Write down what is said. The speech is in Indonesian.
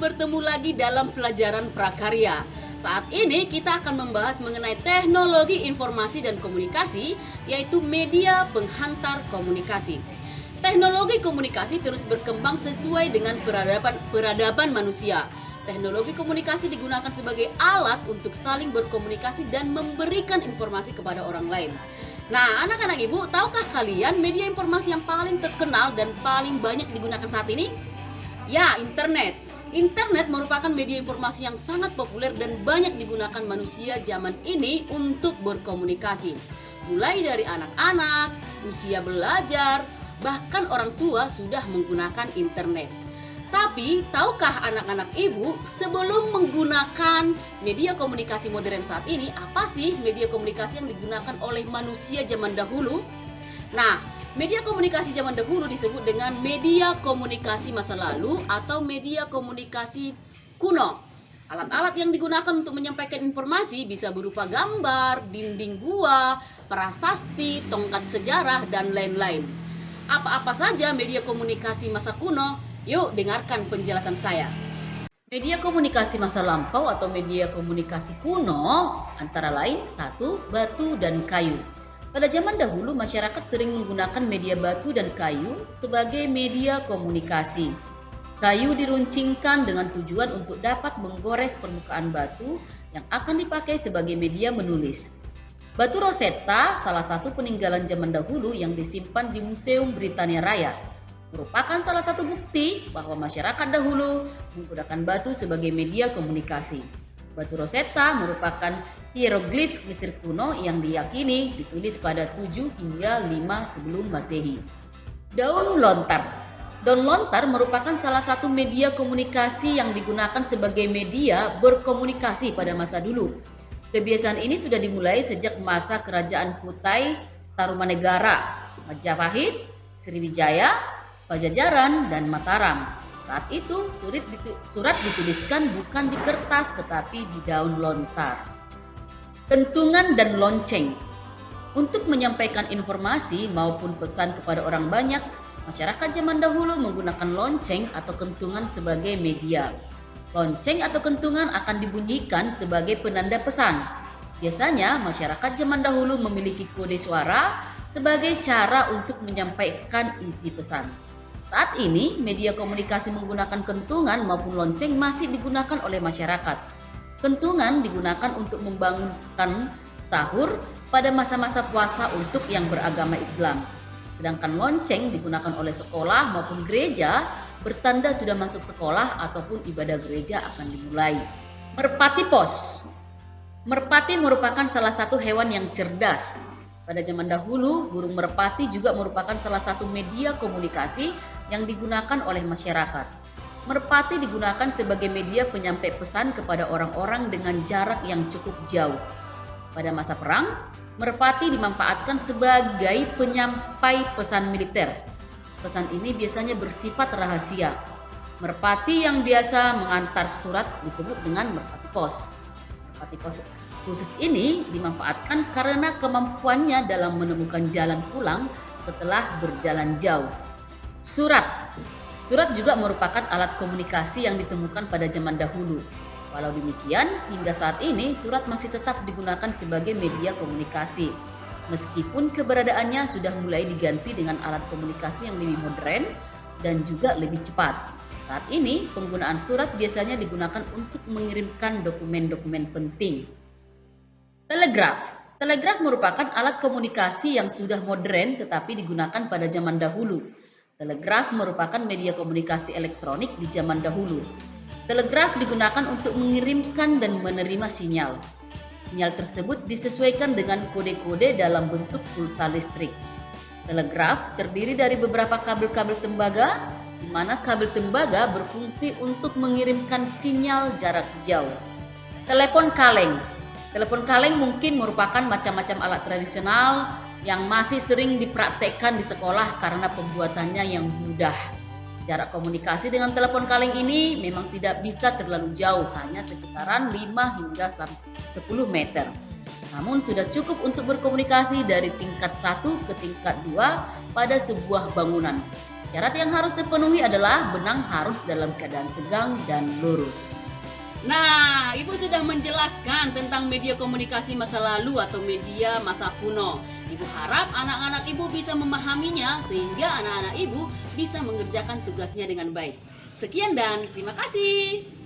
bertemu lagi dalam pelajaran prakarya. Saat ini kita akan membahas mengenai teknologi informasi dan komunikasi, yaitu media penghantar komunikasi. Teknologi komunikasi terus berkembang sesuai dengan peradaban manusia. Teknologi komunikasi digunakan sebagai alat untuk saling berkomunikasi dan memberikan informasi kepada orang lain. Nah, anak-anak ibu, tahukah kalian media informasi yang paling terkenal dan paling banyak digunakan saat ini? Ya, internet. Internet merupakan media informasi yang sangat populer dan banyak digunakan manusia zaman ini untuk berkomunikasi. Mulai dari anak-anak, usia belajar, bahkan orang tua sudah menggunakan internet. Tapi, tahukah anak-anak ibu, sebelum menggunakan media komunikasi modern saat ini, apa sih media komunikasi yang digunakan oleh manusia zaman dahulu? Nah, media komunikasi zaman dahulu disebut dengan media komunikasi masa lalu atau media komunikasi kuno. Alat-alat yang digunakan untuk menyampaikan informasi bisa berupa gambar, dinding gua, prasasti, tongkat sejarah, dan lain-lain. Apa-apa saja media komunikasi masa kuno? Yuk dengarkan penjelasan saya. Media komunikasi masa lampau atau media komunikasi kuno antara lain 1. Batu dan kayu. Pada zaman dahulu masyarakat sering menggunakan media batu dan kayu sebagai media komunikasi. Kayu diruncingkan dengan tujuan untuk dapat menggores permukaan batu yang akan dipakai sebagai media menulis. Batu Rosetta, salah satu peninggalan zaman dahulu yang disimpan di Museum Britania Raya, merupakan salah satu bukti bahwa masyarakat dahulu menggunakan batu sebagai media komunikasi. Batu Rosetta merupakan hieroglif Mesir kuno yang diyakini ditulis pada 7 hingga 5 sebelum Masehi. Daun lontar. Daun lontar merupakan salah satu media komunikasi yang digunakan sebagai media berkomunikasi pada masa dulu. Kebiasaan ini sudah dimulai sejak masa kerajaan Kutai Tarumanegara, Majapahit, Sriwijaya, Pajajaran, dan Mataram. Saat itu surat dituliskan bukan di kertas tetapi di daun lontar. Kentungan dan lonceng. Untuk menyampaikan informasi maupun pesan kepada orang banyak, masyarakat zaman dahulu menggunakan lonceng atau kentungan sebagai media. Lonceng atau kentungan akan dibunyikan sebagai penanda pesan. Biasanya masyarakat zaman dahulu memiliki kode suara sebagai cara untuk menyampaikan isi pesan. Saat ini, media komunikasi menggunakan kentungan maupun lonceng masih digunakan oleh masyarakat. Kentungan digunakan untuk membangunkan sahur pada masa-masa puasa untuk yang beragama Islam. Sedangkan lonceng digunakan oleh sekolah maupun gereja bertanda sudah masuk sekolah ataupun ibadah gereja akan dimulai. Merpati pos. Merpati merupakan salah satu hewan yang cerdas. Pada zaman dahulu, burung merpati juga merupakan salah satu media komunikasi yang digunakan oleh masyarakat. Merpati digunakan sebagai media penyampai pesan kepada orang-orang dengan jarak yang cukup jauh. Pada masa perang, merpati dimanfaatkan sebagai penyampai pesan militer. Pesan ini biasanya bersifat rahasia. Merpati yang biasa mengantar surat disebut dengan merpati pos. Merpati pos khusus ini dimanfaatkan karena kemampuannya dalam menemukan jalan pulang setelah berjalan jauh. Surat. Surat juga merupakan alat komunikasi yang ditemukan pada zaman dahulu. Walau demikian, hingga saat ini surat masih tetap digunakan sebagai media komunikasi. Meskipun keberadaannya sudah mulai diganti dengan alat komunikasi yang lebih modern dan juga lebih cepat. Saat ini, penggunaan surat biasanya digunakan untuk mengirimkan dokumen-dokumen penting. Telegraf. Telegraf merupakan alat komunikasi yang sudah modern tetapi digunakan pada zaman dahulu. Telegraf merupakan media komunikasi elektronik di zaman dahulu. Telegraf digunakan untuk mengirimkan dan menerima sinyal. Sinyal tersebut disesuaikan dengan kode-kode dalam bentuk pulsa listrik. Telegraf terdiri dari beberapa kabel-kabel tembaga, di mana kabel tembaga berfungsi untuk mengirimkan sinyal jarak jauh. Telepon kaleng. Telepon kaleng mungkin merupakan macam-macam alat tradisional yang masih sering dipraktekkan di sekolah karena pembuatannya yang mudah. Jarak komunikasi dengan telepon kaleng ini memang tidak bisa terlalu jauh, hanya sekitaran 5 hingga 10 meter. Namun sudah cukup untuk berkomunikasi dari tingkat 1 ke tingkat 2 pada sebuah bangunan. Syarat yang harus terpenuhi adalah benang harus dalam keadaan tegang dan lurus. Nah, Ibu sudah menjelaskan tentang media komunikasi masa lalu atau media masa kuno. Ibu harap anak-anak Ibu bisa memahaminya sehingga anak-anak Ibu bisa mengerjakan tugasnya dengan baik. Sekian dan terima kasih.